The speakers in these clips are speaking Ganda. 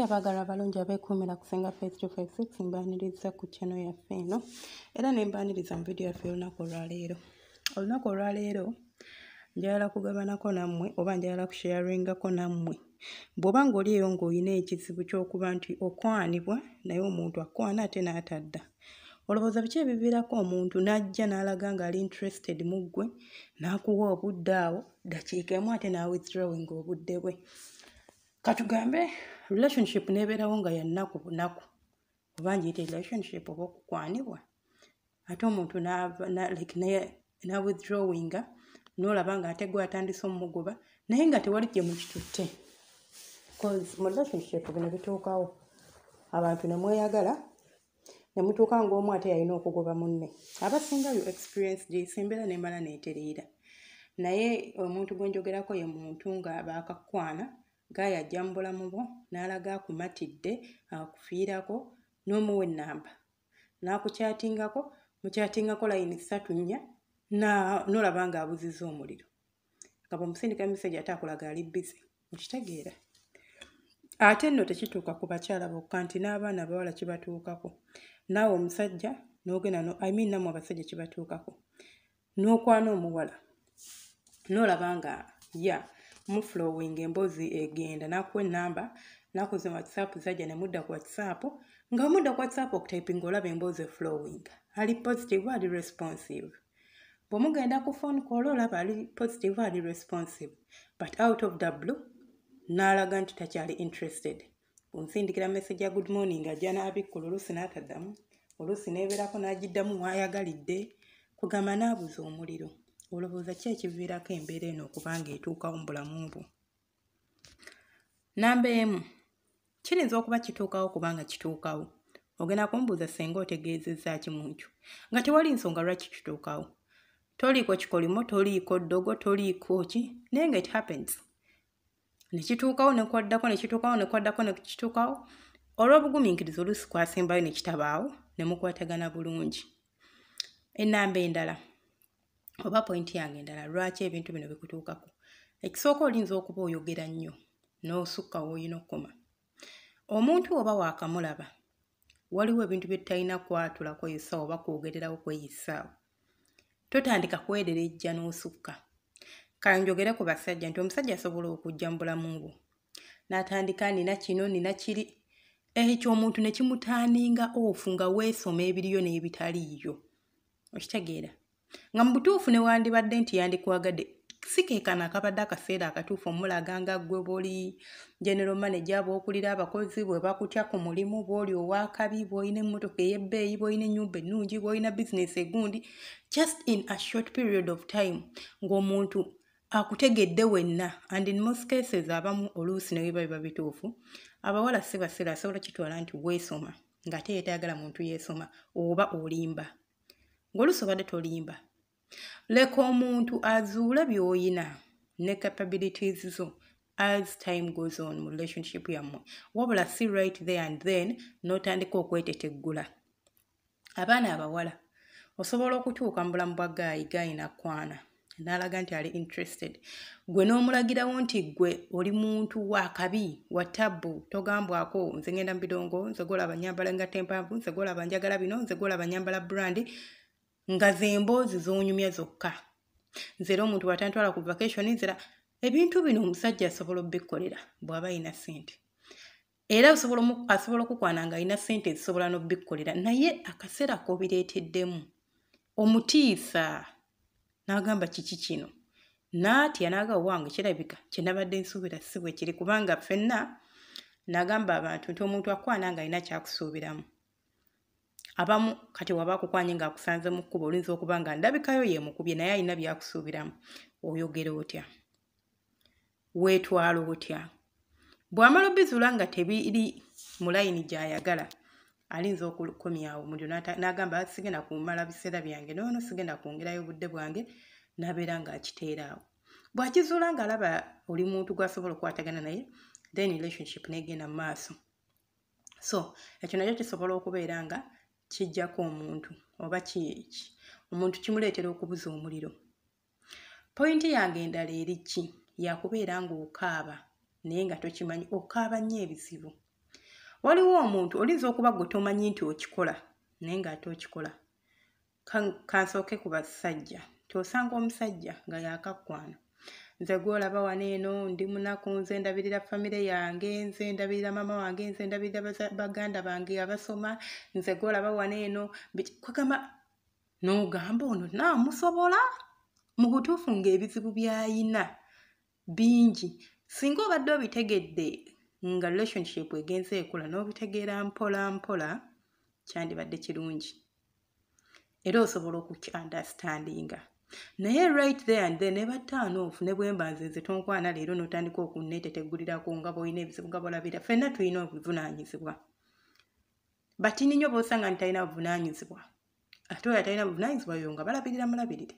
abagala abalungi abeekuumira ku Senga Face 256 mbaaniriza ku channel yaffe eno era ne mbaaniriza mu video yaffe olunaku olwaleero. Olunaku olwaleero njagala kugabanako nammwe oba njagala kusharingako nammwe bw'oba ng'oliyo ng'olina ekizibu ky'okuba nti okwanibwa naye omuntu akwana ate n'atadda. Olowooza biki ebiviirako omuntu n'ajja n'alaga ng'ali interested mu ggwe n'akuwa obudde awo dakiika emu ate n'awithdrawing obudde bwe. Katugambe relationship nebeerawo nga ya nnaku bunaku oba ngiyite relationship oba okukwanibwa ate omuntu na withdrawinga n'olaba nga ate gwe atandise omugoba naye nga tewali gye mukitutte. Because mu relationship bino bituukawo abantu ne mweyagala ne mutuuka ng'omu ate yalina okugoba munne. Abasingayo experience gy'esembeera n'emala n'etereera. Naye omuntu gwe njogerako ye muntu nga baakakwana gaya ajja mu bulamu bwo n'alaga akumatidde akufiirako n'omuwa ennamba n'akukyatingako mukyatingako layini 3-4 n'olaba nga abuzizza omuliro nga bw'omusindika message ate akulaga ali busy. Mukitegeera? Ate nno tekituuka ku bakyala bokka nti n'abaana abawala kibatuukako naawe omusajja n'ogenda namwe abasajja kibatuukako n'okwana omuwala n'olaba nga muflowing emboozi egenda n'akuwa ennamba n'akoze WhatsApp zajja ne mudda ku WhatsApp nga mudda ku WhatsApp okutypinga olaba emboozi flowing ali positive ali responsive. Bw'omugenda ku phone call olaba ali positive ali responsive but out of the blue n'alaga nti takyali interested. Onsindikira message ya good morning ajja n'abikkula oluusi n'ataddamu oluusi n'ebeerako n'agiddamu mwayagalidde kugamba n'abuza omuliro. Olowooza ki ekiviirako embeera eno okuba ng'etuukawo mu bulamu bwo? Namba emu, kiyinza okuba kituukawo kubanga kituukawo. Ogenda kumbuuza singa otegeezezza ki muntu nga tewali nsonga lwaki kituukawo. Toliiko kikolimo, toliiko ddogo, toliiko ki, naye nga it happens. Ne kituukawo ne kwaddako ne kituukawo ne kwaddako ne kituukawo. Olw'obugumiikiriza oluusi kwasembayo ne kitabaawo ne mukwatagana bulungi. Ennamba endala oba point yange endala lwaki ebintu bino bikutuukako. Ekisooka olinza okuba oyogera nnyo n'osukka w'olina okukoma. Omuntu oba waakamulaba waliwo ebintu bye talina kwatula kweyisa oba kwogererawo kweyisaawo. Totandika kwererejja n'osukka. Kale njogere ku basajja nti omusajja asobola okujja mu bulamu bwo n'atandika nina kino nina kiri ekyo omuntu ne kimutaaninga ofu nga weesoma ebiriyo n'ebitaliiyo. Okitegeera? Nga mu butuufu ne wandibadde nti yandikwagadde sikeekana akabadde akaseera akatuufu omulaga nga ggwe bw'oli general manager bw'okulira abakozi bwe bakutya ku mulimu bw'oli ow'akabi bw'olina emmotoka ey'ebbeeyi bw'olina ennyumba ennungi bw'olina bizinesi egundi just in a short period of time ng'omuntu akutegedde wenna and in most cases abamu oluusi ne biba bituufu abawala si baseera asobola kitwala nti weesoma ng'ate yeetayagala muntu yeesoma oba olimba. Ng'oluusi obadde tolimba. Leka omuntu azuule by'oyina ne capabilities zo as time goes on mu relationship yammwe. Wabula si right there and then n'otandika okweteteggula. Abaana abawala osobola okutuuka mu bulamu bwa gaayi nakwana n'alaga nti ali interested. Gwe n'omulagirawo nti gwe oli muntu wa kabi wa tabbu togambwako nze ngenda mu bidongo nze golaba nyambala nga tempanvu nze golaba njagala bino nze golaba nyambala brand nga ze emboozi z'onyumya zokka. Nze era omuntu watantwala ku vacation nzira ebintu bino omusajja asobola obbikolera bw'aba ayina ssente. Era asobola okukwana nga ayina ssente ezisobola n'obbikolera naye akaseera k'obireeteddemu omutiisa n'agamba kiki kino n'atya n'agamba wange kirabika kye nabadde nsuubira si bwe kiri kubanga ffenna n'agamba abantu nti omuntu akwana nga alina kyakusuubiramu. Abamu kati waba akukwanye ng'akusanze mu kkubo olinza okuba nga ndabikayo yeemukubye naye alina byakusuubiramu. Oyogera otya? Weetwala otya? Bw'amala obbizuula nga tebiri mu layini gy'ayagala alinza okukomyawo mulyo n'agamba sigenda kumala biseera byange noono sigenda kwongerayo obudde bwange n'abeera ng'akiteeraawo. Bw'akizuula ng'alaba oli muntu gw'asobola okukwatagana naye then relationship n'egenda mu maaso. So ekyo nakyo kisobola okubeera nga kijjako omuntu oba omuntu kimuleetera okubuza omuliro. Pointi yange endala eri ki? Yakubeera ng'okaaba naye nga tokimanyi okaaba nnyo ebizibu. waliwo omuntu olinza okuba gwe tomanyi nti okikola naye ng'ate okikola. Kansooke ku basajja, tosanga omusajja nga yakakwana. Nze gwolaba wano eno ndi munaku, nze ndabirira famire yange, nze ndabirira mama wange, nze ndabirira baganda bange abasoma, nze gwolaba wano eno kwegamba n'ogamba ono naamusobola. Mu butuufu ng'ebizibu by'ayina bingi. Singa obadde obitegedde nga relationship egenze ekula n'obitegeera mpola mpola, kyandibadde kirungi era osobola okuki-understandinga. Naye right there and then eba turn off ne bwemba nze tonkwana leero n'otandika okunneetetegulirako nga bw'olina ebizibu nga bw'olabira. Ffenna tulina obuvunaanyizibwa. Batini nnyo b'osanga nti talina buvunaanyizibwa. Ate oyo atalina buvunaanyizibwa yo nga balabirira mulabirire.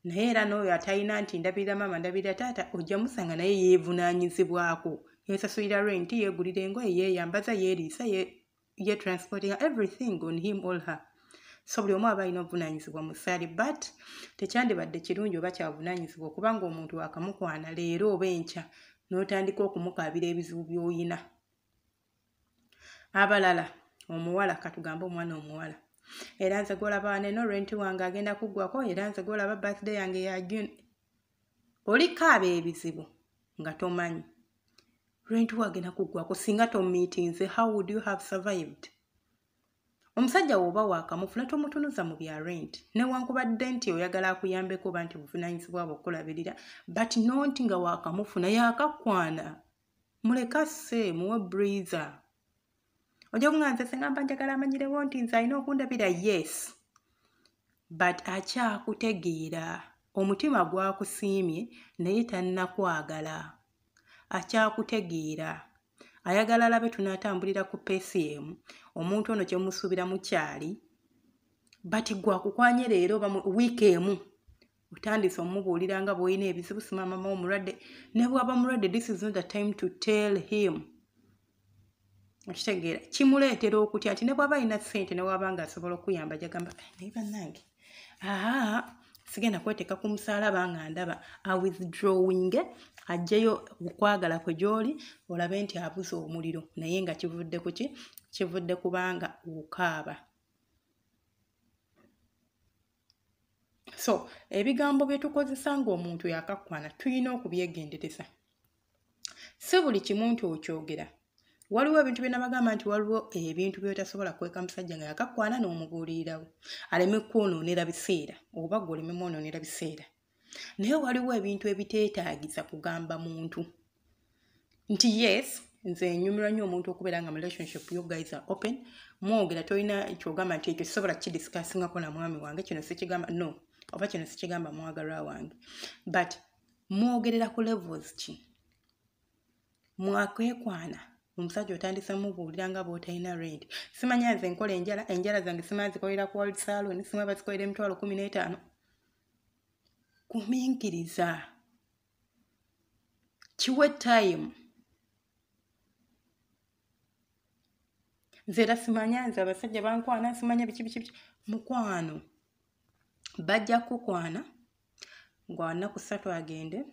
Naye era n'oyo atalina nti ndabirira mama ndabirira taata, ojja musanga naye yeevunaanyizibwako. Yeesasulira rent, yeegulira engoye, yeeyambaza, yeeriisa, transporting everything on him or her. So buli omu aba alina obuvunaanyizibwa mu ssaali, but tekyandibadde kirungi oba kyabuvunaanyizibwa okubanga omuntu akamukwana leero oba enkya n'otandika okumukaabira ebizibu by'oyina. Abalala omuwala, katugambe omwana omuwala, era nze gwolaba wano eno rent wange agenda kuggwako, era nze gwolaba birthday yange ya June. Olikaaba ebizibu nga tomanyi rent wagenda kuggwako singa tomumiitinze. How would you have survived? Omusajja woba waakamufuna tomutunuza mu bya rent newankubadde nti oyagala akuyambeko oba nti buvunaanyizibwa bwe okulabirira, but nonti nga waakamufuna yaakakwana. Muleka sse muwe breezer. Ojja kuŋŋanze Senga mba njagala amanyirewo nti nze alina okundabira, yes, but akyakutegeera. Omutima gwakusiimye naye tannakwagala. Akyakutegeera. Ayagala alabe tunaatambulira ku PCM. Omuntu ono kye musuubira mukyali, but gwakukwanye leero wiiki emu otandise omubuulira nga bw'olina ebizibu, sima mama omulwadde. Ne bw'aba mulwadde, this is not the time to tell him. Okitegeera kimuleetera okutya nti ne bw'aba alina ssente ne bw'aba nga asobola okuyamba jagamba naye bannange sigenda kweteeka ku musaalaba nga ndaba withdrawing, ajjeyo okwagala kwe gy'oli olabe nti abuze omuliro naye nga kivudde ku ki? Kivudde kubanga okaaba. So ebigambo bye tukozesa ng'omuntu yakakwana tulina okubyegendereza. Si buli kimu nti okyogera. Waliwo ebintu bye nabagamba nti waliwo ebintu by'otasobola kweka musajja nga yakakwana n'omubuulirirawo aleme kwonoonera biseera oba gwe oleme mwonoonera biseera. Naye waliwo ebintu ebiteetaagiza kugamba muntu nti yes, nze nyumirwa nnyo omuntu okubeera nga mu relationship you guys are open, mwogera tolina kyogamba nti ekyo sobola kidiscussingako na mwami wange, kino sikigamba no, oba kino sikigamba mwagalwa wange, but mwogerera ku levels ki? Mwakwekwana omusajja otandisa mubuulira nga bw'otalina rent. Simanya nze nkola enjala zange simanyi zikolera ku World Salon, simanya bazikolera emitwalo 15. Kuminkiriza. Kiwe time. Nze era simanya nze abasajja bankwana, simanya biki. Mukwano bajja kukwana nga wanaku 3 agende,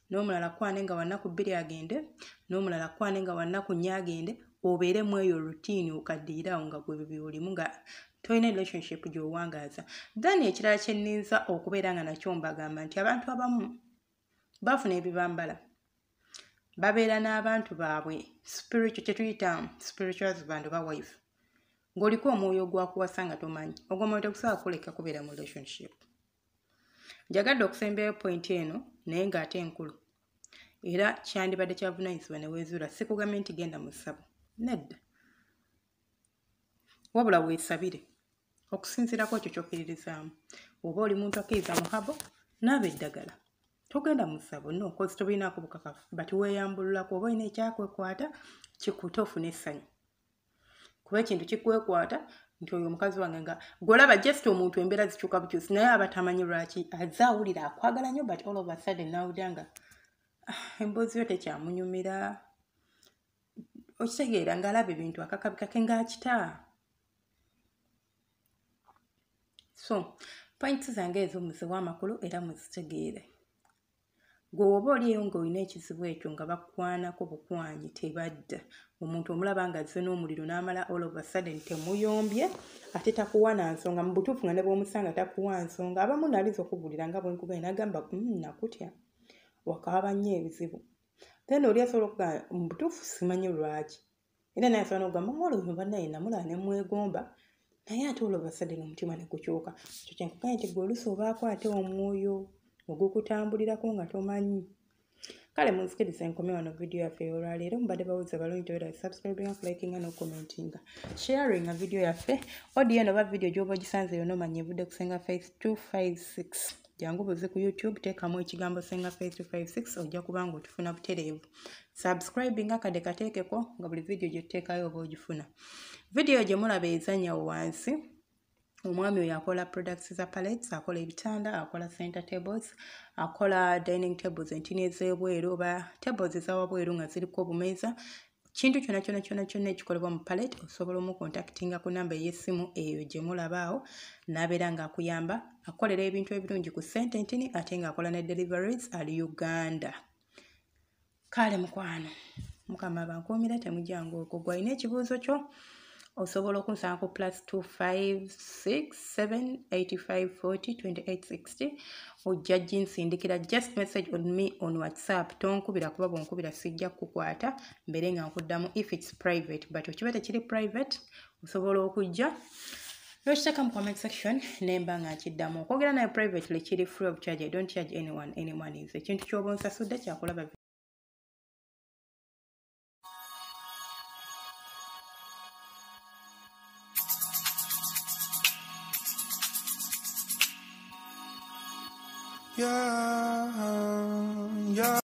n'omulala kwane nga wanaku 2 agende, n'omulala kwane nga wanaku 4 agende, obeere mu eyo routine okaddiirawo nga gwe byolimu nga tolina relationship gy'owangaaza. Then ekirala kye nninza okubeera nga nakyo mbagamba nti abantu abamu bafuna ebibambala, babeera n'abantu baabwe spiritual, kye tuyita spiritual husband oba wife, ng'oliko omwoyo gwakuwasa nga tomanyi. Ogwo omwoyo tegusobola kuleka kubeera mu relationship. Njagadde okusembayo point eno naye ng'ate enkulu. Era kyandibadde kyavunaanyizibwa ne weezuula. Sikugambye nti genda mu ssabo. Nedda. Wabula weesabire. Okusinziirako ekyo ky'okkiririzaamu. Oba oli muntu akkiriza mu habo, naaba eddagala. Togenda mu ssabo, no, kozi tobinaako bukakafu. But weeyambululako oba olina ekyakwekwata kikutte ofune essanyu. Kuba ekintu kikwekwata nti oyo omukazi wange nga gwolaba just omuntu embeera zikyuka bukyusi naye aba tamanyi lwaki azze awulira akwagala nnyo, but all of a sudden nawulira nga emboozi yo tekyamunyumira. Okitegeera ng'alaba ebintu akakabikake ng'akita. So points zange ezo muziwa amakulu era muzitegeere. Gwoba oliyo ng'olina ekizibu ekyo nga bakukwanako bukwanyi tebadda. Omuntu omulaba nga azze n'omuliro n'amala all of a sudden temuyombye ate takuwa na nsonga. Mu butuufu nga ne bw'omusanga takuwa nsonga. Abamu naliza okugulira nga bwe nkugambye n'agamba nakutya wakaaba nnyo ebizibu. Then oli asobola okugamba mu butuufu simanyi lwaki. Era naye asobola n'okugamba olwo bannaye namulaba ne mwegomba naye ate all of a sudden omutima ne gukyuka. Ekyo kye nkugambye nti gwe oluusi obaako ate omwoyo ogukutambulirako nga tomanyi. Kale munsikirize nkomye wano video yaffe ey'olwaleero. Mubadde bawuliza balungi toyota subscribing, liking no commenting. Sharing video yaffe. Audio eno ba video gy'oba ogisanze yonna omanya evudde ku Senga Face 256. Jangu buze ku YouTube teekamu ekigambo Senga Face 256 ojja kubanga otufuna butereevu. Subscribing akade kateekeko nga buli video gye tuteekayo oba ogifuna. Video gye mulaba ezannya wansi. Omwami oyo akola products za pallets, akola ebitanda, akola center tables, akola dining tables entini ez'ebweru oba tables ez'awabweru nga ziriko obumeeza. Kintu kyonna ekikolebwa mu pallet osobola omukontaktinga ku namba ey'essimu eyo gye mulabaawo n'abeera ng'akuyamba. Akolera ebintu ebirungi ku ssente ntini ate ng'akola ne deliveries ali Uganda. Kale mukwano, Mukama bankuumira temujjangu okwo. Gwe alina ekibuuzo kyo osobola okunsanga ku +25678542860 ojja ginsindikira. Just message on me on WhatsApp. Tonkubira kuba bwonkubira sijja kukwata mbere nga nkuddamu if it's private, but okiba tekiri private osobola okujja n'okiteeka mu comment section nemba nga nkiddamu. Okwogera naye privately kiri free of charge. I don't charge anyone is. Ekintu ky'oba onsasudde kyakulaba. Yeah.